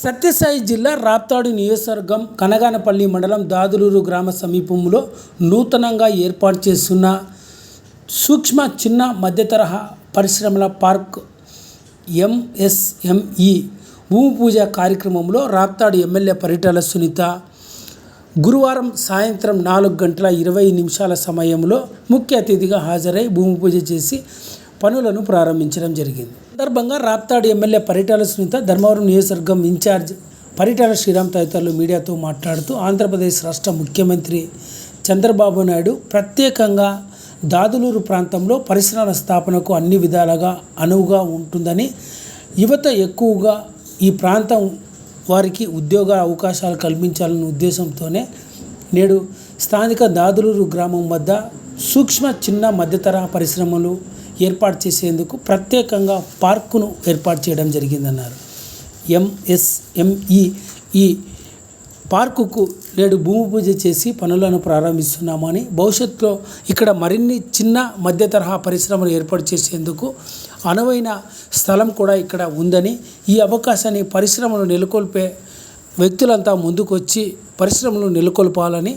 సత్యసాయి జిల్లా రాప్తాడు నియోజకవర్గం కనగానపల్లి మండలం దాదులూరు గ్రామ సమీపంలో నూతనంగా ఏర్పాటు చేస్తున్న సూక్ష్మ చిన్న మధ్యతరహా పరిశ్రమల పార్క్ ఎంఎస్ఎంఈ భూమి పూజ కార్యక్రమంలో రాప్తాడు ఎమ్మెల్యే పరిటాల సునీత గురువారం సాయంత్రం 4:20 సమయంలో ముఖ్య అతిథిగా హాజరై భూమి పూజ చేసి పనులను ప్రారంభించడం జరిగింది. సందర్భంగా రాప్తాడు ఎమ్మెల్యే పరిటాల సునీత, ధర్మవరం నియోజకవర్గం ఇన్ఛార్జ్ పరిటాల శ్రీరామ్ తదితరులు మీడియాతో మాట్లాడుతూ ఆంధ్రప్రదేశ్ రాష్ట్ర ముఖ్యమంత్రి చంద్రబాబు నాయుడు ప్రత్యేకంగా దాదులూరు ప్రాంతంలో పరిశ్రమల స్థాపనకు అన్ని విధాలుగా అనువుగా ఉంటుందని, యువత ఎక్కువగా ఈ ప్రాంతం వారికి ఉద్యోగ అవకాశాలు కల్పించాలనే ఉద్దేశంతోనే నేడు స్థానిక దాదులూరు గ్రామం వద్ద సూక్ష్మ చిన్న మధ్యతరహా పరిశ్రమలు ఏర్పాటు చేసేందుకు ప్రత్యేకంగా పార్కును ఏర్పాటు చేయడం జరిగిందన్నారు. ఎంఎస్ఎంఈ ఈ పార్కుకు నేడు భూమి పూజ చేసి పనులను ప్రారంభిస్తున్నామని, భవిష్యత్తులో ఇక్కడ మరిన్ని చిన్న మధ్య తరహా పరిశ్రమలు ఏర్పాటు చేసేందుకు అనువైన స్థలం కూడా ఇక్కడ ఉందని, ఈ అవకాశాన్ని పరిశ్రమలు నెలకొల్పే వ్యక్తులంతా ముందుకొచ్చి పరిశ్రమలు నెలకొల్పాలని,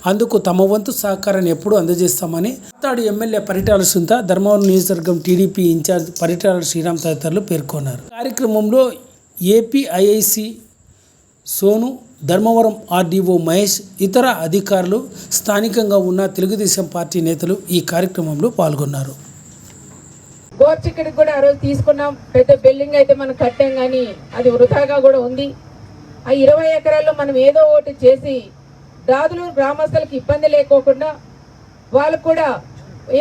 అందుకు తమ వంతు సహకారాన్ని ఎప్పుడూ అందజేస్తామని రాప్తాడు ఎమ్మెల్యే పరిటాల సునీత, ధర్మవరం నియోజకవర్గం టీడీపీ ఇన్ఛార్జ్ పరిటాల శ్రీరామ్ తదితరులు పేర్కొన్నారు. కార్యక్రమంలో ఏపీఐఐసి సోను, ధర్మవరం ఆర్డీఓ మహేష్, ఇతర అధికారులు, స్థానికంగా ఉన్న తెలుగుదేశం పార్టీ నేతలు ఈ కార్యక్రమంలో పాల్గొన్నారు. గోర్చిక్కడికి కూడా ఆ రోజు తీసుకున్నాం. పెద్ద బిల్డింగ్ అయితే మనం కట్టాం, కానీ అది వృధాగా కూడా ఉంది. ఆ 20 ఎకరాల్లో మనం ఏదో ఒకటి చేసి దాదులూరు గ్రామస్తులకు ఇబ్బంది లేకోకుండా వాళ్ళకు కూడా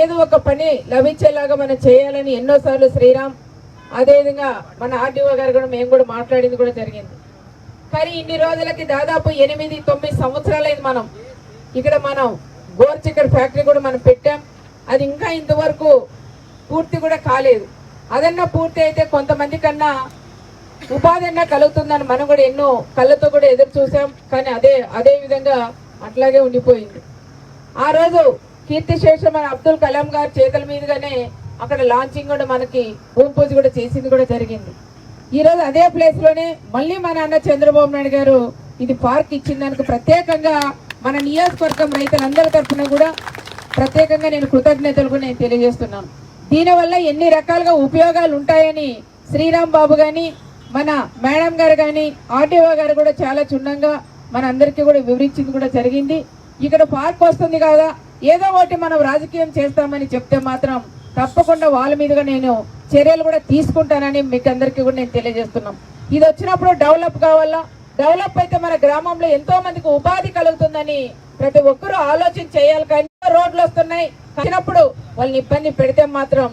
ఏదో ఒక పని లభించేలాగా మనం చేయాలని ఎన్నోసార్లు శ్రీరామ్, అదేవిధంగా మన ఆర్డీఓ గారు కూడా మేము కూడా మాట్లాడింది కూడా జరిగింది. కానీ ఇన్ని రోజులకి దాదాపు 8-9 సంవత్సరాలైంది మనం గోర్చిక్కడ్ ఫ్యాక్టరీ కూడా మనం పెట్టాం. అది ఇంకా ఇంతవరకు పూర్తి కూడా కాలేదు. అదన్నా పూర్తి అయితే కొంతమంది కన్నా ఉపాధి అన్నా కలుగుతుందని మనం కూడా ఎన్నో కళ్ళతో కూడా ఎదురు చూసాం. కానీ అదే విధంగా అట్లాగే ఉండిపోయింది. ఆ రోజు కీర్తిశేషం మన అబ్దుల్ కలాం గారి చేతుల మీదుగానే అక్కడ లాంచింగ్ కూడా మనకి భూమి పూజ కూడా చేసింది కూడా జరిగింది. ఈరోజు అదే ప్లేస్లోనే మళ్ళీ మన అన్న చంద్రబాబు నాయుడు గారు ఇది పార్క్ ఇచ్చిన దానికి ప్రత్యేకంగా మన నియోజకవర్గం రైతులందరి తరఫున కూడా ప్రత్యేకంగా నేను కృతజ్ఞతలు కూడా నేను తెలియజేస్తున్నాను. దీనివల్ల ఎన్ని రకాలుగా ఉపయోగాలు ఉంటాయని శ్రీరామ్ బాబు కానీ, మన మేడం గారు కానీ, ఆర్డీఓ గారు కూడా చాలా క్షుణ్ణంగా మన అందరికీ కూడా వివరించింది కూడా జరిగింది. ఇక్కడ పార్క్ వస్తుంది కదా, ఏదో ఒకటి మనం రాజకీయం చేస్తామని చెప్తే మాత్రం తప్పకుండా వాళ్ళ మీదుగా నేను చర్యలు కూడా తీసుకుంటానని మీకు అందరికీ కూడా నేను తెలియజేస్తున్నాం. ఇది వచ్చినప్పుడు డెవలప్ కావాలా, డెవలప్ అయితే మన గ్రామంలో ఎంతో మందికి ఉపాధి కలుగుతుందని ప్రతి ఒక్కరూ ఆలోచన చేయాలి. కానీ రోడ్లు వస్తున్నాయి వచ్చినప్పుడు వాళ్ళని ఇబ్బంది పెడితే మాత్రం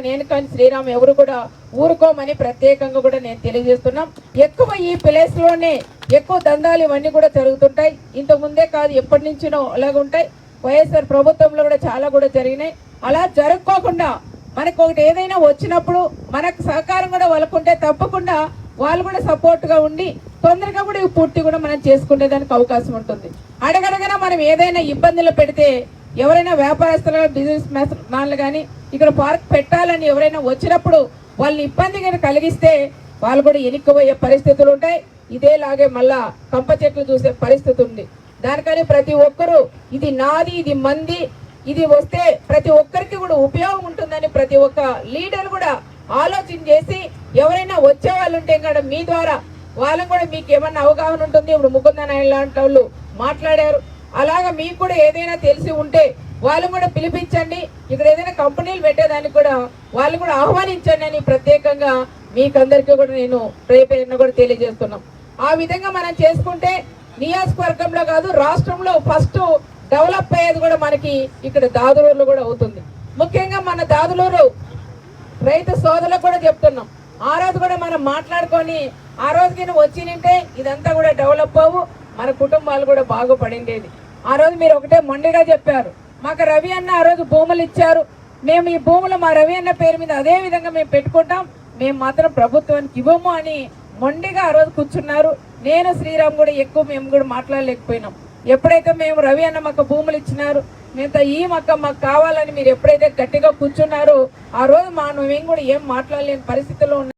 నేను కానీ శ్రీరామ్ ఎవరు కూడా ఊరుకోమని ప్రత్యేకంగా కూడా నేను తెలియజేస్తున్నాం. ఎక్కువ ఈ ప్లేస్ లోనే ఎక్కువ దందాలు ఇవన్నీ కూడా జరుగుతుంటాయి. ఇంతకు ముందే కాదు, ఎప్పటి నుంచినో అలాగ ఉంటాయి. వైఎస్ఆర్ ప్రభుత్వంలో కూడా చాలా కూడా జరిగినాయి. అలా జరుపుకోకుండా మనకు ఒకటి ఏదైనా వచ్చినప్పుడు మనకు సహకారం కూడా వాళ్ళకుంటే తప్పకుండా వాళ్ళు కూడా సపోర్ట్ గా ఉండి తొందరగా కూడా పూర్తి కూడా మనం చేసుకునేదానికి అవకాశం ఉంటుంది. అడగడగన మనం ఏదైనా ఇబ్బందులు పెడితే ఎవరైనా వ్యాపారస్తులు, బిజినెస్ మ్యాన్లు కానీ ఇక్కడ పార్క్ పెట్టాలని ఎవరైనా వచ్చినప్పుడు వాళ్ళని ఇబ్బంది కలిగిస్తే వాళ్ళు కూడా ఎనిక్కిపోయే పరిస్థితులు ఉంటాయి. ఇదేలాగే మళ్ళా కంప చెట్లు చూసే పరిస్థితి ఉంది. దానికని ప్రతి ఒక్కరూ ఇది నాది, ఇది మంది, ఇది వస్తే ప్రతి ఒక్కరికి కూడా ఉపయోగం ఉంటుందని ప్రతి ఒక్క లీడర్ కూడా ఆలోచన చేసి ఎవరైనా వచ్చే వాళ్ళు ఉంటే కూడా మీ ద్వారా వాళ్ళని కూడా మీకు ఏమన్నా అవగాహన ఉంటుంది. ఇప్పుడు ముకుందనాయన లాంటి వాళ్ళు మాట్లాడారు. అలాగా మీకు కూడా ఏదైనా తెలిసి ఉంటే వాళ్ళు కూడా పిలిపించండి. ఇక్కడ ఏదైనా కంపెనీలు పెట్టేదానికి కూడా వాళ్ళు కూడా ఆహ్వానించండి అని ప్రత్యేకంగా మీకందరికీ కూడా నేను ప్రేరేపణ కూడా తెలియజేస్తున్నాం. ఆ విధంగా మనం చేసుకుంటే నియోజకవర్గంలో కాదు రాష్ట్రంలో ఫస్ట్ డెవలప్ అయ్యేది కూడా మనకి ఇక్కడ దాదులూరులో కూడా అవుతుంది. ముఖ్యంగా మన దాదులూరు రైతు సోదరులకు కూడా చెప్తున్నాం, ఆ రోజు కూడా మనం మాట్లాడుకొని ఆ రోజుకి వచ్చినంటే ఇదంతా కూడా డెవలప్ అవ్వు, మన కుటుంబాలు కూడా బాగుపడిండేది. ఆ రోజు మీరు ఒకటే మొండిగా చెప్పారు, మాకు రవి అన్న ఆ రోజు భూములు ఇచ్చారు, మేము ఈ భూములు మా రవి అన్న పేరు మీద అదే విధంగా మేము పెట్టుకుంటాం, మేము మాత్రం ప్రభుత్వానికి ఇవ్వము అని మొండిగా ఆ రోజు కూర్చున్నారు. నేను శ్రీరామ్ కూడా మేము కూడా మాట్లాడలేకపోయినాం. ఎప్పుడైతే మేము రవి అన్న మాకు భూములు ఇచ్చినారు, మేము ఈ మాకు కావాలని మీరు ఎప్పుడైతే గట్టిగా కూర్చున్నారో ఆ రోజు మేము కూడా ఏం మాట్లాడలేని పరిస్థితిలో